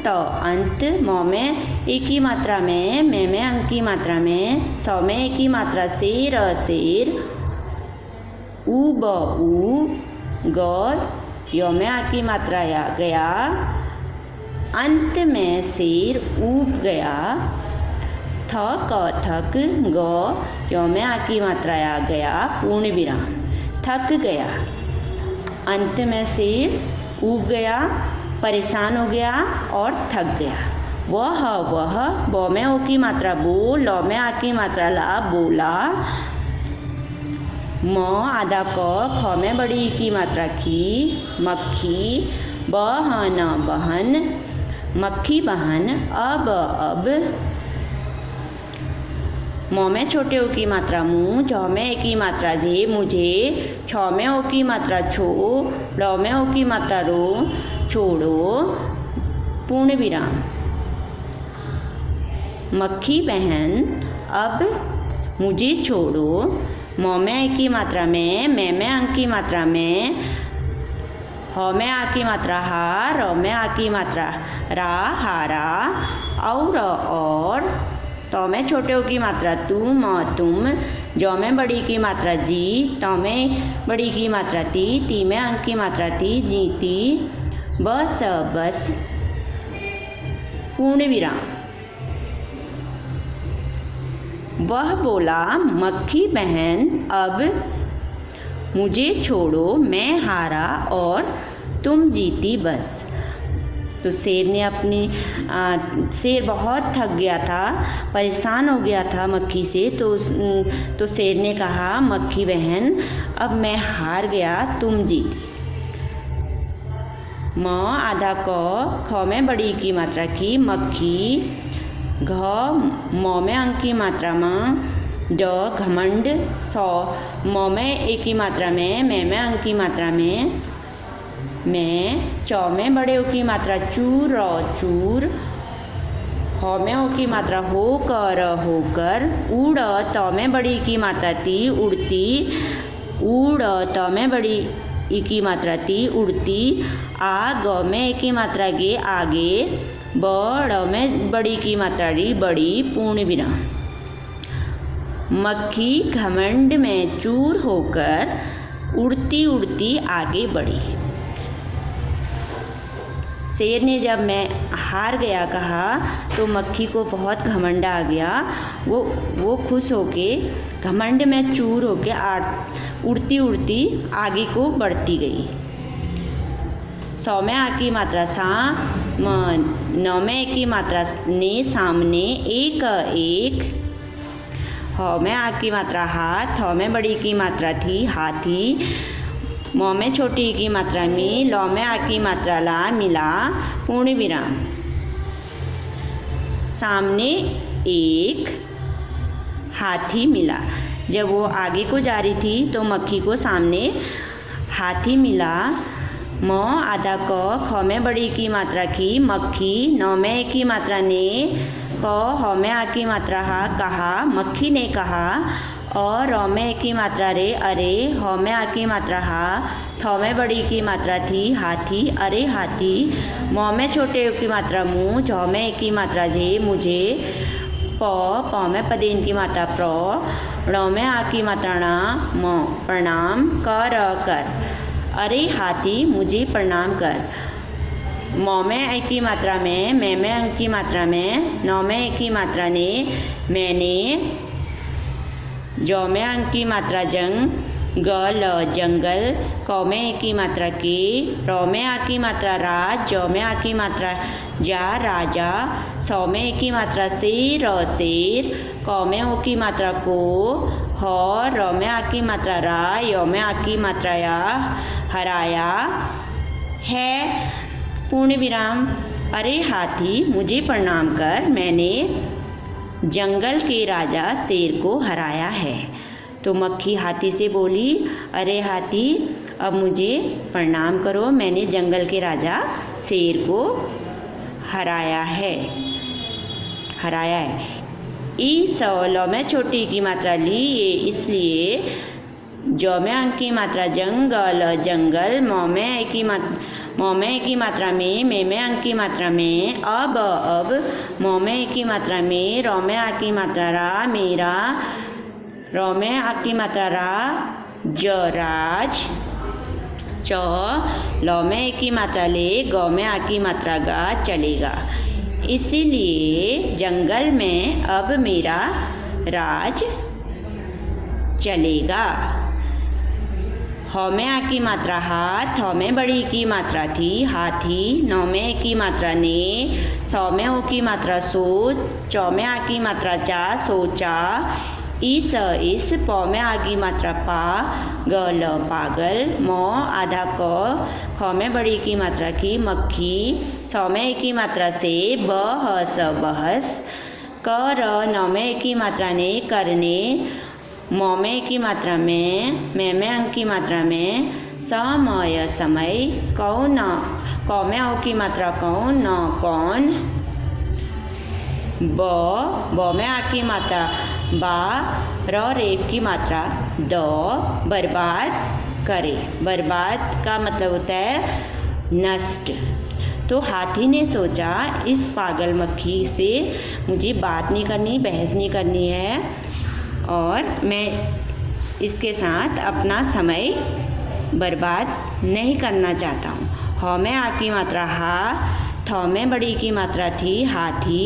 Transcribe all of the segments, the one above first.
त अंत, म में एक ही मात्रा में, में अंक की मात्रा में, सौ में एक ही मात्रा शेर शेर, उ ब ऊब, ग यो में आ की मात्रा या गया, अंत में शेर ऊब गया, थ क थक, ग यो में आ की मात्रा आ गया, पूर्ण विराम, थक गया, अंत में शेर ऊब गया, परेशान हो गया और थक गया। वह ब में ओ की मात्रा बो, ल में आ की मात्रा ला, बोला, म आधा क, ख में बड़ी ई की मात्रा की, मक्खी, बहन बहन, मक्खी बहन, अब अब, म में छोटे ओ की मात्रा मुँह, ज में ए की मात्रा जे मुझे, छ में ओ की मात्रा छो, ल में ओ की मात्रा रो, छोड़ो, पूर्ण विराम। मक्खी बहन, अब मुझे छोड़ो, म में ए की मात्रा में अंक की मात्रा में, ह में आ की मात्रा हा, र में आ की मात्रा रा, हारा, और, त में छोटे ओ की मात्रा तू, म तुम, ज में बड़ी की मात्रा जी, त में बड़ी की मात्रा ती में अंक की मात्रा ती, जीती, बस बस, पूर्ण विराम। वह बोला, मक्खी बहन अब मुझे छोड़ो, मैं हारा और तुम जीती बस। तो शेर ने शेर बहुत थक गया था, परेशान हो गया था मक्खी से, तो शेर ने कहा, मक्खी बहन अब मैं हार गया, तुम जीती। म आधा क, ख में बड़ी की मात्रा की, मक्खी, घ म में अंक की मात्रा म, ड घमंड, सौ म में एक की मात्रा में अंक की मात्रा में, मैं, चौ में बड़े ओ की मात्रा चूर, चूर, ह में ओ की मात्रा होकर, होकर, उड़, त में बड़ी की मात्रा ती, उड़ती, उड़, त में बड़ी ई की मात्रा ती, उड़ती, आ ग में एक की मात्रा गे, आगे, ब में बड़ी की मात्रा री, बड़ी, पूर्ण विराम। मक्खी घमंड में चूर होकर उड़ती उड़ती आगे बढ़ी। शेर ने जब मैं हार गया कहा तो मक्खी को बहुत घमंड आ गया, वो खुश होके घमंड में चूर होके उड़ती उड़ती आगे को बढ़ती गई। सौ में आ की मात्रा सा, नौ में एक की मात्रा ने, सामने, एक एक, ह में आ की मात्रा हाथ, थ में बड़ी की मात्रा थी, हाथी, म में छोटी की मात्रा मी, ल में आ की मात्रा ला, मिला, पूर्ण विराम। सामने एक हाथी मिला। जब वो आगे को जा रही थी तो मक्खी को सामने हाथी मिला। म आधा क, ख में बड़ी की मात्रा की, मक्खी, न में एक की मात्रा ने, क, ह में आ की मात्रा हा, कहा, मक्खी ने कहा, और र में एक की मात्रा रे, अरे, ह में आ की मात्रा हा, थ में बड़ी की मात्रा थी, हाथी, अरे हाथी, म में छोटे की मात्रा मुँह, झ में एक की मात्रा जे, मुझे, प में पदेन की मात्रा प्र, ण में आ की मात्रा ना, म, प्रणाम, कर, अरे हाथी मुझे प्रणाम कर। म में एक की मात्रा में अंक की मात्रा में, न में एक की मात्रा ने, मैंने, ज में अंक की मात्रा जंग, ग ल जंगल, क में एक की मात्रा के, र में आ की मात्रा राज, ज में आ की मात्रा जा, राजा, सौ में एक की मात्रा से, र शेर, क में ओ की मात्रा को, ह, र में आ की मात्रा रा, य में आ की मात्रा या, हराया है, पूर्ण विराम। अरे हाथी मुझे प्रणाम कर, मैंने जंगल के राजा शेर को हराया है। तो मक्खी हाथी से बोली, अरे हाथी अब मुझे प्रणाम करो, मैंने जंगल के राजा शेर को हराया है। ई, स, ल में छोटी की मात्रा ली, ये इसलिए ज में अंक की मात्रा जंगल जंगल। म में ए की मात्रा में अंक की मात्रा में अब। म में ए की मात्रा में, र में आ की मात्रा रा मेरा, र में आ की मात्रा रा ज राज। च ल में ए की मात्रा ले, ग में आ की मात्रा गा चलेगा। इसीलिए जंगल में अब मेरा राज चलेगा। ह में आ की मात्रा हाथ, थ में बड़ी की मात्रा थी हाथी, न में ए की मात्रा ने, स में ओ की मात्रा सो, च में आ की मात्रा चा सोचा, इस प में आ की मात्रा पा, ग ल पागल, म आधा क, ख में बड़ी की मात्रा की मक्खी, स में ए की मात्रा से, ब ह स बहस, क र न में ए की मात्रा ने करने, म में ए की मात्रा में अंक की मात्रा में, समय समय, क में औ की मात्रा कौन, न कौन, ब में आ की मात्रा बा, र रेप की मात्रा द, बर्बाद करे। बर्बाद का मतलब होता है नष्ट। तो हाथी ने सोचा इस पागल मक्खी से मुझे बात नहीं करनी, बहस नहीं करनी है और मैं इसके साथ अपना समय बर्बाद नहीं करना चाहता हूँ। ह में आ की मात्रा हा, थ में बड़ी की मात्रा थी हाथी,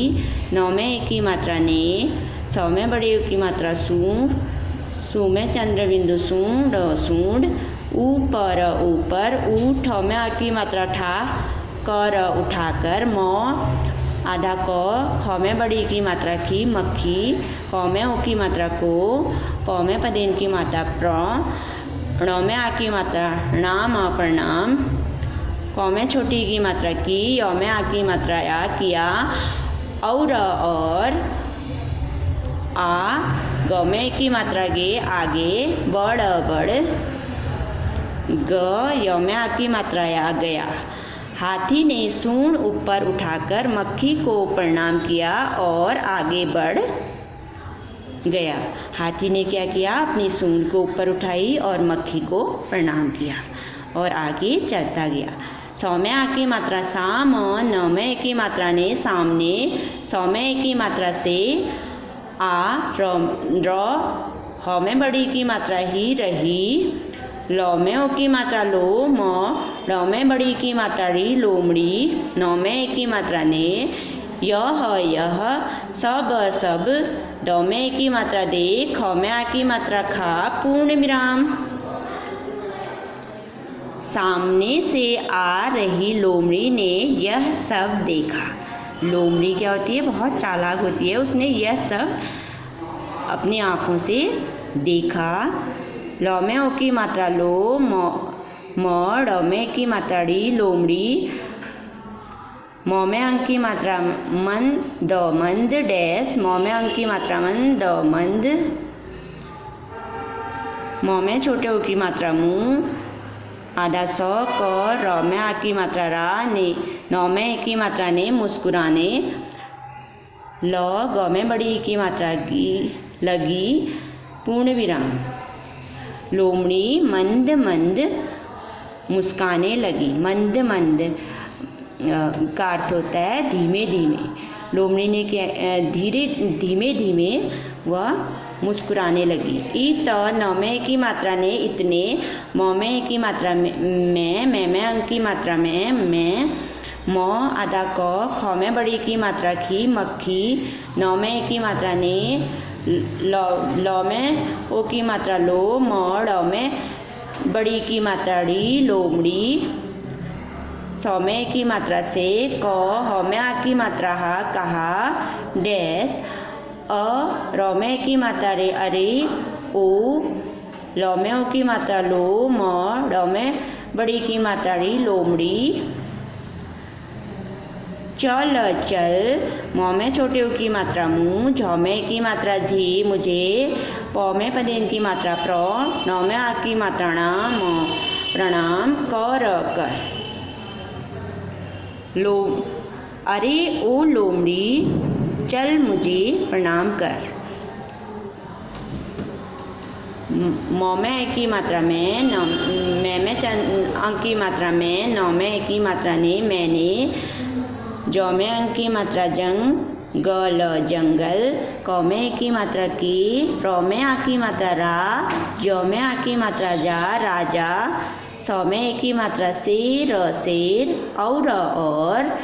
न में ए की मात्रा ने, स में बड़ी की मात्रा सू में चंद्र बिंदु सूंड सूंड, ऊपर ऊपर, ठ में आ की मात्रा ठा, कर उठाकर, म आधा क, ख में बड़ी की मात्रा की मक्खी, क में ओ की मात्रा को, प में पदेन की मात्रा प्र, ण में आ की मात्रा नाम प्रणाम, क में छोटी की मात्रा की, य में आ की मात्रा या किया, और आ, ग में की मात्रा गे आगे, बड़ बड़, ग य में आ की मात्रा या गया। हाथी ने सूंड ऊपर उठाकर मक्खी को प्रणाम किया और आगे बढ़ गया। हाथी ने क्या किया, अपनी सूंड को ऊपर उठाई और मक्खी को प्रणाम किया और आगे चलता गया। स में आ की मात्रा साम, न में ए की मात्रा ने सामने, स में ए की मात्रा से आ, र, ह में बड़ी की मात्रा ही रही, ल में ओ की मात्रा लो, म, र में बड़ी की मात्रा री लोमड़ी, न में ए की मात्रा ने, यह, सब, ड में ए की मात्रा दे, ख में आ की मात्रा खा, पूर्ण विराम। सामने से आ रही लोमड़ी ने यह सब देखा। लोमड़ी क्या होती है, बहुत चालाक होती है। उसने यह सब अपनी आँखों से देखा। ल में ओ की मात्रा लो, म, ड में की मात्रा डी लोमड़ी, म में अंक की मात्रा मन, द मंद, डैश, म में अंक की मात्रा मन, द मंद, म में छोटे ओ की मात्रा मुँह, आधा स, क, र में आ की मात्रा रा ने, न में ए की मात्रा ने मुस्कुराने, ल, ग में बड़ी की मात्रा लगी, पूर्ण विराम। लोमड़ी मंद मंद मुस्काने लगी। मंद मंद का अर्थ होता है धीमे धीमे। लोमड़ी ने क्या धीमे धीमे वह मुस्कुराने लगी। इ, त, न में की मात्रा ने इतने, म में की मात्रा में अंक की मात्रा में, म आधा क, ख में बड़ी की मात्रा की मक्खी, न में की मात्रा ने, ल में ओ की मात्रा लो, म, ड में बड़ी की मात्रा ड़ी लोमड़ी, स में की मात्रा से, क, ह में आ की मात्रा हा कहा, डैश, अ, र में की मात्रा रे अरे, ओ, ल में ओ की मात्रा लो, म, ड में बड़ी की मात्रा ड़ी लोमड़ी, चल चल, म में छोटे ओ की मात्रा मुँह, झ में की मात्रा झी मुझे, प में पदेन की मात्रा प्र, न में आ की मात्रा नाम, प्रणाम, कर कर। अरे ओ लोमड़ी चल मुझे प्रणाम कर। मौ में ए की मात्रा में, मैं में अंक की मात्रा में, नौ में ए की मात्रा ने, मैंने, जौ में अंक की मात्रा जंग, ग ल जंगल, क में ए की मात्रा की, रौ में आ की मात्रा रा, जौ में आ की मात्रा जा, राजा, सौ में ए की मात्रा से, र शेर, और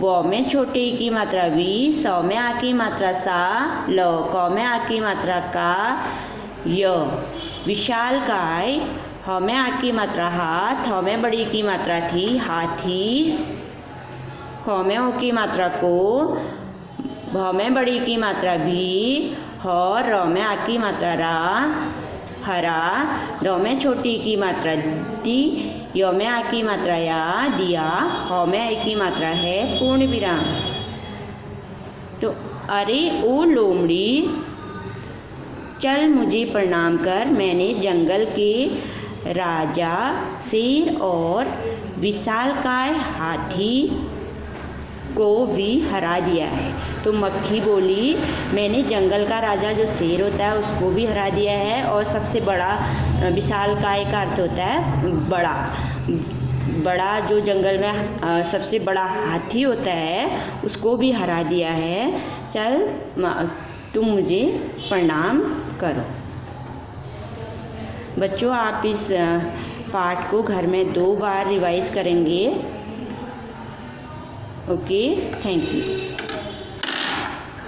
व में छोटे ई की मात्रा वी, सौ में आ की मात्रा सा, ल, क में आ की मात्रा का, य, विशाल काय, ह में आ की मात्रा हाथ, ह में बड़ी की मात्रा थी, हाथी, ख में ओ की मात्रा को, भ में बड़ी की मात्रा भी, ह, र में आ की मात्रा रा, हरा, द में छोटी की मात्रा दी, य में आ की मात्रा या, दिया, ह में ए की मात्रा है, पूर्ण विराम। तो अरे ओ लोमड़ी, चल मुझे प्रणाम कर, मैंने जंगल के राजा, शेर और विशालकाय हाथी को भी हरा दिया है। तो मक्खी बोली, मैंने जंगल का राजा जो शेर होता है उसको भी हरा दिया है, और सबसे बड़ा, विशालकाय का अर्थ होता है बड़ा जो जंगल में सबसे बड़ा हाथी होता है उसको भी हरा दिया है। चल तुम मुझे प्रणाम करो। बच्चों, आप इस पाठ को घर में 2 बार रिवाइज करेंगे। Okay, thank you.